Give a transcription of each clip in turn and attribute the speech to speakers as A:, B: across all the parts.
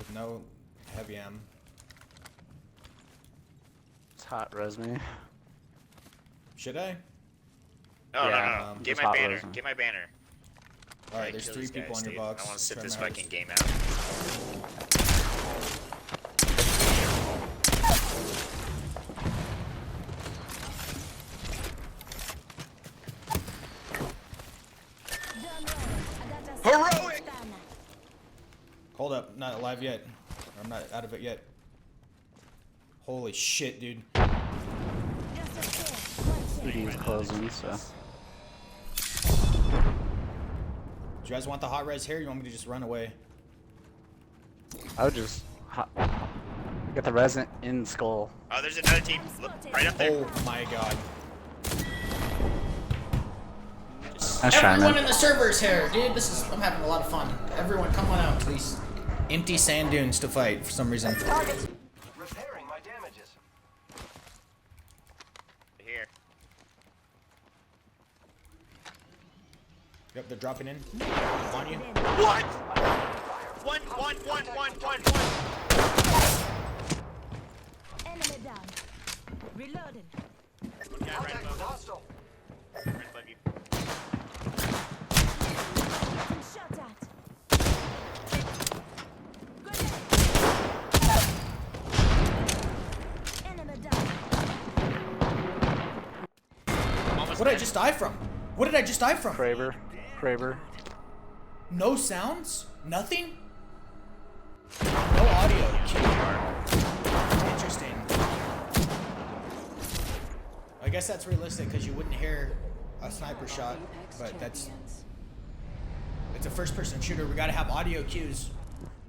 A: with no heavy ammo.
B: It's hot res me.
A: Should I?
C: No,
B: Yeah,
C: no, no. Get
B: just
C: my
B: hot
C: banner.
B: res me.
C: Get my banner.
A: Alright, there's
C: Kill
A: 3
C: these
A: people
C: guys,
A: on your
C: dude.
A: box.
C: I want to sit
A: Try
C: this
A: my
C: fucking game out. Heroic!
A: Hold up, not alive yet. I'm not out of it yet. Holy shit, dude.
B: Duty is closing, so.
A: Do you guys want the hot res here? Or you want me to just run away?
B: I would just get the resident in skull.
C: Oh, there's another team. Look, right up there.
A: Oh my god.
B: Nice try,
A: Everyone
B: man.
A: in the server's here, dude. I'm having a lot of fun. Everyone, come on out to these empty sand dunes to fight for some reason.
D: Repairing my damages.
C: Here.
A: Yep, they're dropping in on you.
C: What? One.
E: Enemy down. Reloading.
C: One guy right
D: Contact with
C: above us.
D: hostile.
C: Right above you.
E: Getting shot at. Grenade. Enemy down.
C: Almost
A: What did I
C: dead.
A: just die from? What did I just die from?
B: Kraber.
A: No sounds? Nothing? No audio. Interesting. I guess that's realistic because you wouldn't hear a sniper shot, but it's a first-person shooter. We gotta have audio cues.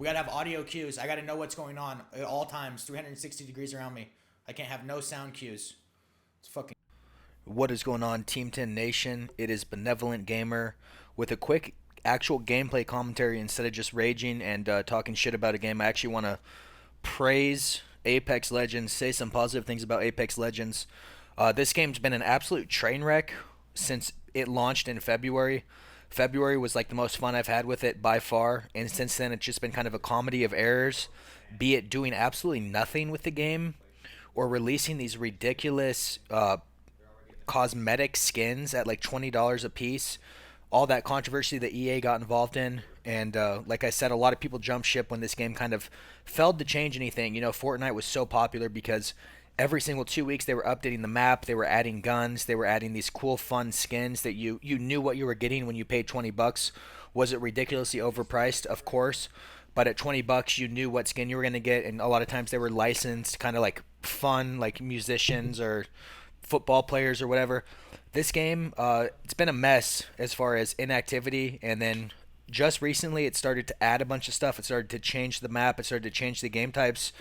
A: I gotta know what's going on at all times, 360 degrees around me. I can't have no sound cues. It's fucking. What is going on, Team 10 Nation? It is Benevolent Gamer with a quick actual gameplay commentary instead of just raging and talking shit about a game. I actually want to praise Apex Legends, say some positive things about Apex Legends. This game's been an absolute train wreck since it launched in February. February was like the most fun I've had with it by far, and since then it's just been kind of a comedy of errors, be it doing absolutely nothing with the game or releasing these ridiculous cosmetic skins at like $20 a piece. All that controversy that EA got involved in, and like I said, a lot of people jumped ship when this game kind of failed to change anything. You know, Fortnite was so popular because every single 2 weeks they were updating the map, they were adding guns, they were adding these cool fun skins that you knew what you were getting when you paid $20. Was it ridiculously overpriced? Of course, but at $20 you knew what skin you were going to get, and a lot of times they were licensed, kind of like fun, like musicians or football players or whatever. This game, it's been a mess as far as inactivity, and then just recently it started to add a bunch of stuff. It started to change the map. It started to change the game types.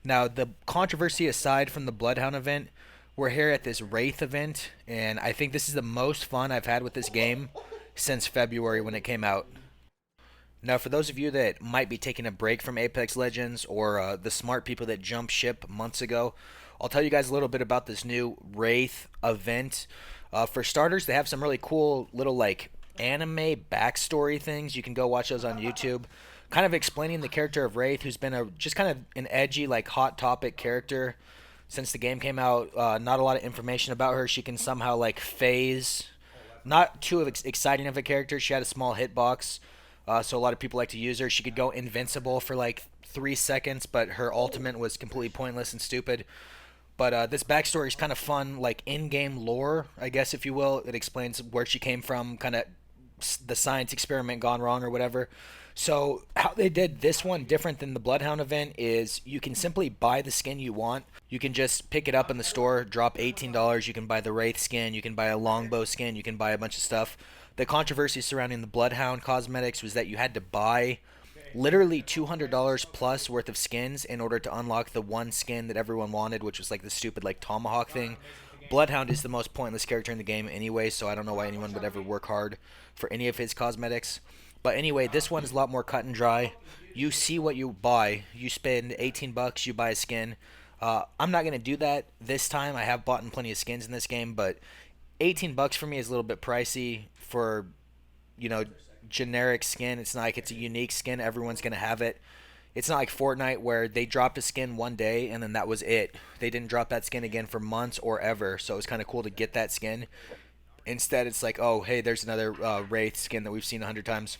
A: Now, the controversy aside from the Bloodhound event, we're here at this Wraith event, and I think this is the most fun I've had with this game since February when it came out. Now, for those of you that might be taking a break from Apex Legends or the smart people that jumped ship months ago, I'll tell you guys a little bit about this new Wraith event. For starters, they have some really cool little like anime backstory things. You can go watch those on YouTube. Kind of explaining the character of Wraith, who's been just kind of an edgy, like hot topic character since the game came out. Not a lot of information about her. She can somehow like phase. Not too exciting of a character. She had a small hitbox, so a lot of people like to use her. She could go invincible for like 3 seconds, but her ultimate was completely pointless and stupid. But this backstory is kind of fun, like in-game lore, I guess, if you will. It explains where she came from, kind of the science experiment gone wrong or whatever. So how they did this one different than the Bloodhound event is you can simply buy the skin you want. You can just pick it up in the store, drop $18. You can buy the Wraith skin. You can buy a Longbow skin. You can buy a bunch of stuff. The controversy surrounding the Bloodhound cosmetics was that you had to buy literally $200 plus worth of skins in order to unlock the one skin that everyone wanted, which was like the stupid like tomahawk thing. Bloodhound is the most pointless character in the game anyway, so I don't know why anyone would ever work hard for any of his cosmetics. But anyway, this one is a lot more cut and dry. You see what you buy. You spend $18, you buy a skin. I'm not going to do that this time. I have bought plenty of skins in this game, but $18 for me is a little bit pricey for, you know, generic skin. It's not like it's a unique skin. Everyone's going to have it. It's not like Fortnite where they dropped a skin one day and then that was it. They didn't drop that skin again for months or ever. So it was kind of cool to get that skin. Instead, it's like, oh, hey, there's another Wraith skin that we've seen 100 times.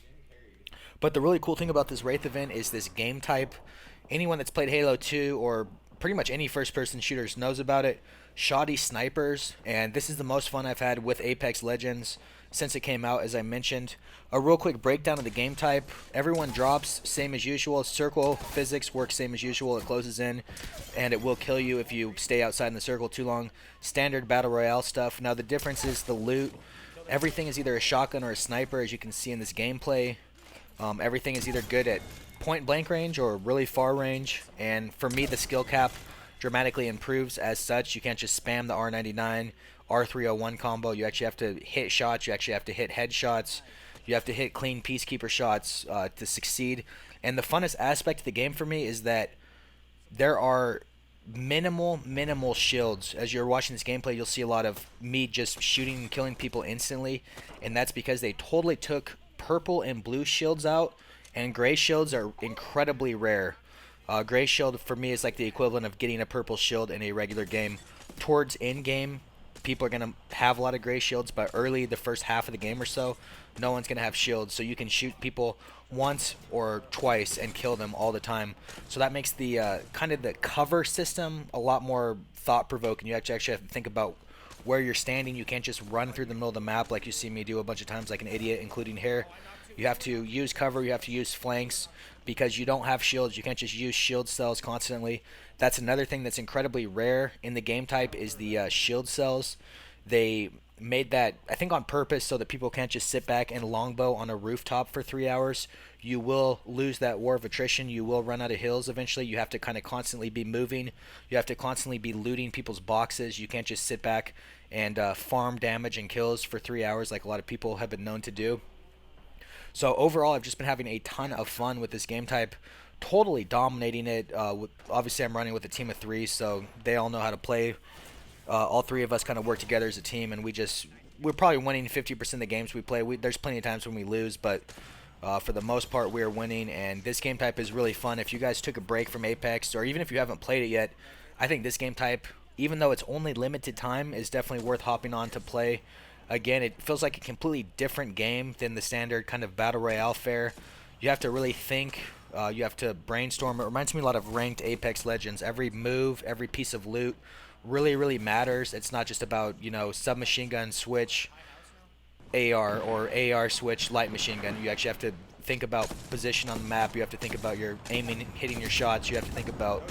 A: But the really cool thing about this Wraith event is this game type. Anyone that's played Halo 2 or pretty much any first-person shooters knows about it. Shoddy snipers, and this is the most fun I've had with Apex Legends since it came out, as I mentioned. A real quick breakdown of the game type. Everyone drops, same as usual. Circle physics works same as usual. It closes in, and it will kill you if you stay outside in the circle too long. Standard Battle Royale stuff. Now the difference is the loot. Everything is either a shotgun or a sniper, as you can see in this gameplay. Everything is either good at point blank range or really far range, and for me the skill cap dramatically improves as such. You can't just spam the R99 R301 combo. You actually have to hit shots, you actually have to hit headshots, you have to hit clean peacekeeper shots to succeed. And the funnest aspect of the game for me is that there are minimal shields. As you're watching this gameplay, you'll see a lot of me just shooting and killing people instantly, and that's because they totally took purple and blue shields out, and gray shields are incredibly rare. Gray shield for me is like the equivalent of getting a purple shield in a regular game. Towards end game, people are going to have a lot of gray shields, but early, the first half of the game or so, no one's going to have shields. So you can shoot people once or twice and kill them all the time. So that makes the kind of the cover system a lot more thought-provoking. You actually have to think about where you're standing. You can't just run through the middle of the map like you see me do a bunch of times like an idiot, including here. You have to use cover, you have to use flanks, because you don't have shields. You can't just use shield cells constantly. That's another thing that's incredibly rare in the game type is the shield cells. They made that, I think, on purpose so that people can't just sit back and longbow on a rooftop for 3 hours. You will lose that war of attrition. You will run out of hills eventually. You have to kind of constantly be moving. You have to constantly be looting people's boxes. You can't just sit back and farm damage and kills for 3 hours like a lot of people have been known to do. So overall, I've just been having a ton of fun with this game type, totally dominating it. Obviously, I'm running with a team of 3, so they all know how to play. All 3 of us kind of work together as a team, and we're probably winning 50% of the games we play. There's plenty of times when we lose, but for the most part, we're winning, and this game type is really fun. If you guys took a break from Apex, or even if you haven't played it yet, I think this game type, even though it's only limited time, is definitely worth hopping on to play. Again, it feels like a completely different game than the standard kind of Battle Royale fare. You have to really think. You have to brainstorm. It reminds me a lot of ranked Apex Legends. Every move, every piece of loot really matters. It's not just about, submachine gun switch AR or AR switch light machine gun. You actually have to think about position on the map. You have to think about your aiming, hitting your shots. You have to think about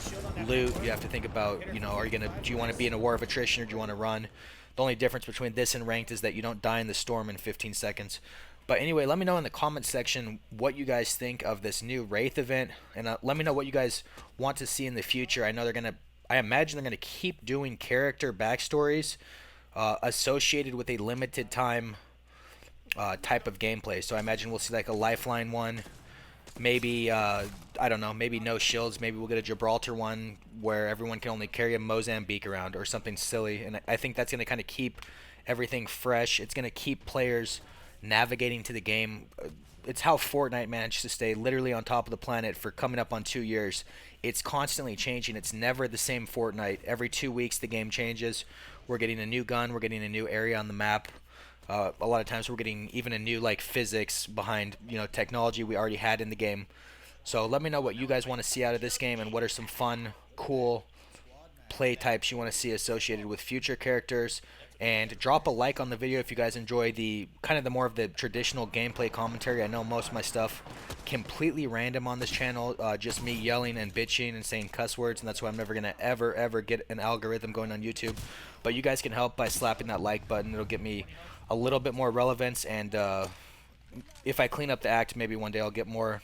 A: loot. You have to think about, do you want to be in a war of attrition or do you want to run? The only difference between this and ranked is that you don't die in the storm in 15 seconds. But anyway, let me know in the comments section what you guys think of this new Wraith event, and let me know what you guys want to see in the future. I imagine they're gonna keep doing character backstories associated with a limited time type of gameplay. So I imagine we'll see like a Lifeline one, maybe I don't know, maybe no shields. Maybe we'll get a Gibraltar one where everyone can only carry a Mozambique around or something silly. And I think that's gonna kind of keep everything fresh. It's gonna keep players navigating to the game. It's how Fortnite managed to stay literally on top of the planet for coming up on 2 years. It's constantly changing. It's never the same Fortnite. Every 2 weeks the game changes. We're getting a new gun. We're getting a new area on the map. A lot of times we're getting even a new physics behind technology we already had in the game. So let me know what you guys want to see out of this game and what are some fun, cool play types you want to see associated with future characters. And drop a like on the video if you guys enjoy the more of the traditional gameplay commentary. I know most of my stuff completely random on this channel, just me yelling and bitching and saying cuss words, and that's why I'm never gonna ever get an algorithm going on YouTube. But you guys can help by slapping that like button. It'll get me a little bit more relevance, and if I clean up the act, maybe one day I'll get more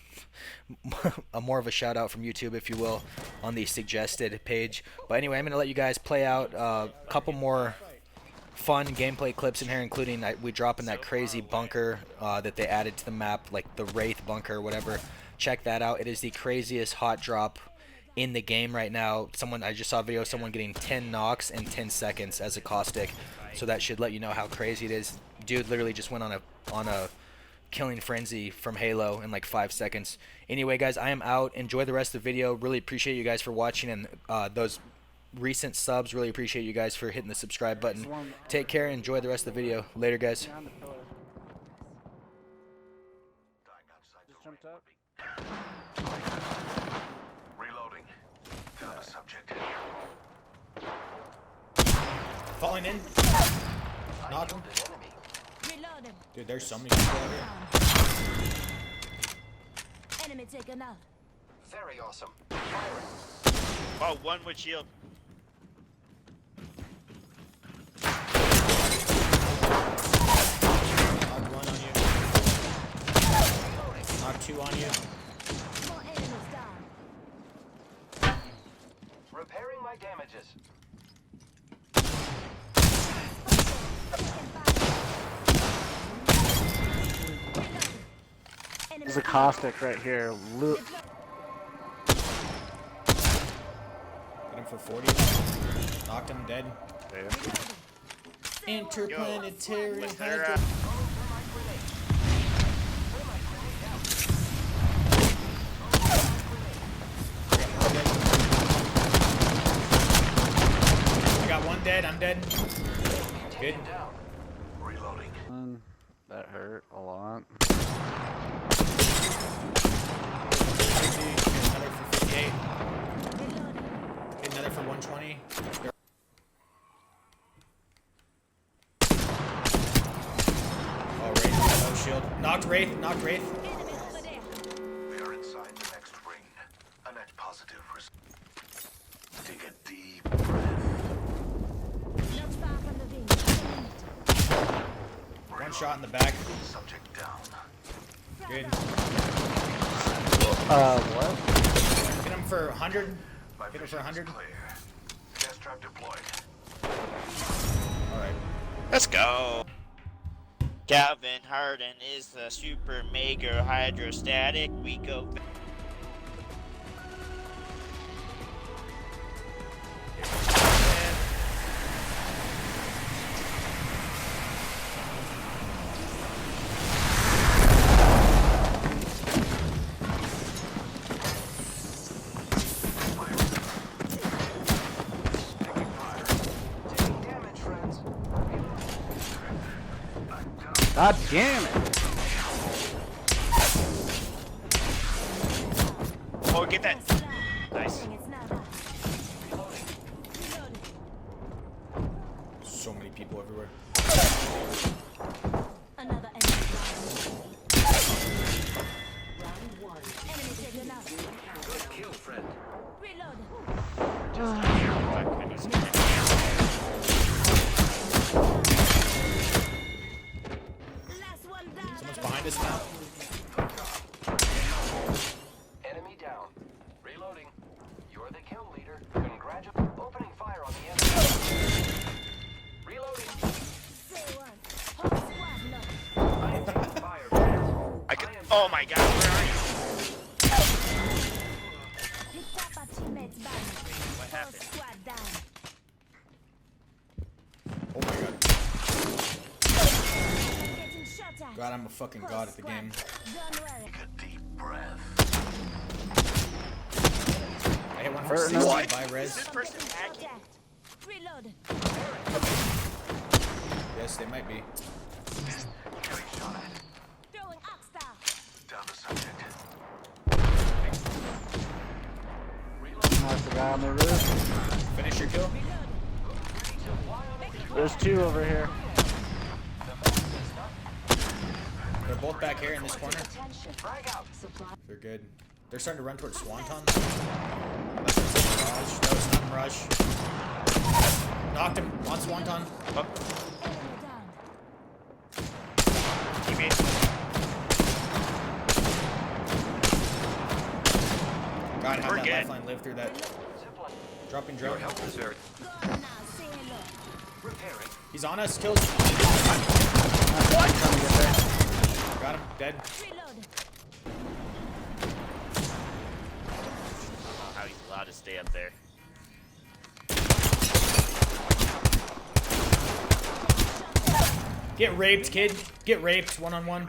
A: of a shout out from YouTube, if you will, on the suggested page. But anyway, I'm gonna let you guys play out a couple more fun gameplay clips in here, including we drop in that crazy bunker that they added to the map, like the Wraith bunker or whatever. Check that out. It is the craziest hot drop in the game right now. I just saw a video of someone getting 10 knocks in 10 seconds as a caustic, so that should let you know how crazy it is. Dude literally just went on a killing frenzy from Halo in like 5 seconds. Anyway, guys, I am out. Enjoy the rest of the video. Really appreciate you guys for watching, and those recent subs. Really appreciate you guys for hitting the subscribe button. Take care and enjoy the rest of the video. Later, guys.
B: Just jumped up.
D: Reloading. Found a subject.
A: Falling in. Knock him.
D: An enemy.
E: Reloading.
A: Dude, there's so many people out here.
E: Enemy taken out.
D: Very awesome. Firing.
C: Oh, one with shield.
A: Knock 1 on you. Knock 2 on you.
E: More enemies down.
D: Repairing my damages.
B: There's a caustic right here. Loot.
A: Hit him for 40. Knocked him dead. Interplanetary
C: What's
A: hydro.
C: there,
A: I got 1 dead. I'm dead. Good.
D: Down. Reloading.
B: That hurt a lot.
A: Another for 58. Get another for 120. Oh, Wraith. No shield. Knocked Wraith. Knocked Wraith.
E: Enemy over there.
D: We are inside the next ring. A net positive. Take a deep breath.
E: Not far from the ring.
A: 1 shot in the back.
D: Subject down.
A: Good.
B: What?
A: Hit him for 100.
D: My
A: Hit him for
D: vision is
A: 100.
D: clear. Gas trap deployed.
A: Alright.
C: Let's go. Calvin Harden is the super mega hydrostatic. We go.
D: Taking damage, friends.
B: God damn it!
C: Oh, get that. Nice.
E: It's not us. Reloading.
A: So many people everywhere.
E: Another enemy down. Enemy taken out.
D: Good kill, friend.
E: Reload. Last one down.
A: Someone's behind us now.
D: Enemy down. Reloading. You're the kill leader. Congratulations. Opening fire on the enemy. Reloading.
E: Say what? Whole squad lost.
D: I am taking fire, friends.
C: I could. Oh my God, where are you?
E: Picked up our teammates back.
C: What
E: Whole
C: happened?
E: squad down.
A: Oh my god.
E: Getting shot at.
A: God, I'm a fucking
E: Whole
A: god at the
E: squad.
A: game.
E: Don't worry.
D: Take a deep breath.
A: I hit 1 for
B: Hurt
A: 60
C: What?
A: by res.
C: This person
E: Getting shot
C: hacking.
E: at. Reload.
A: Yes, they might be.
D: Getting shot at.
E: Throwing Oxstar.
D: Down the subject.
B: Knocked the guy on the roof.
A: Finish your kill.
B: There's 2 over here.
A: They're both back here in this corner.
D: Frag out.
A: They're good. They're starting to run towards Swanton. Unless it's a Mirage. No, it's not Mirage. Knocked him on Swanton.
C: Oh,
E: Enemy down.
C: teammate.
A: God, how
C: We're
A: that
C: good.
A: lifeline lived through that. Dropping drone.
E: Go now. Say hello.
D: Repairing.
A: He's on us. Kills.
B: What? Trying to get there.
A: Got him. Dead.
E: Reload.
C: I don't know how he's allowed to stay up there.
A: Get raped, kid. Get raped. 1-on-1.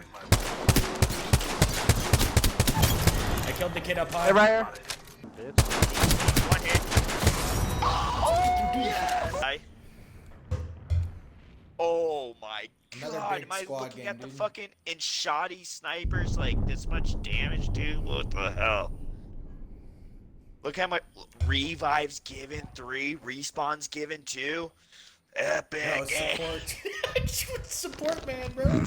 A: Killed the kid up high.
B: Hey, right here. Bitch.
C: One hit. Hi. Oh my
A: Another
C: god,
A: big
C: am I
A: squad
C: looking
A: game,
C: at the
A: dude.
C: fucking shoddy snipers like this much damage, dude? What the hell? Look how much revives given 3, respawns given 2. Epic.
A: Bro, support. Support man, bro.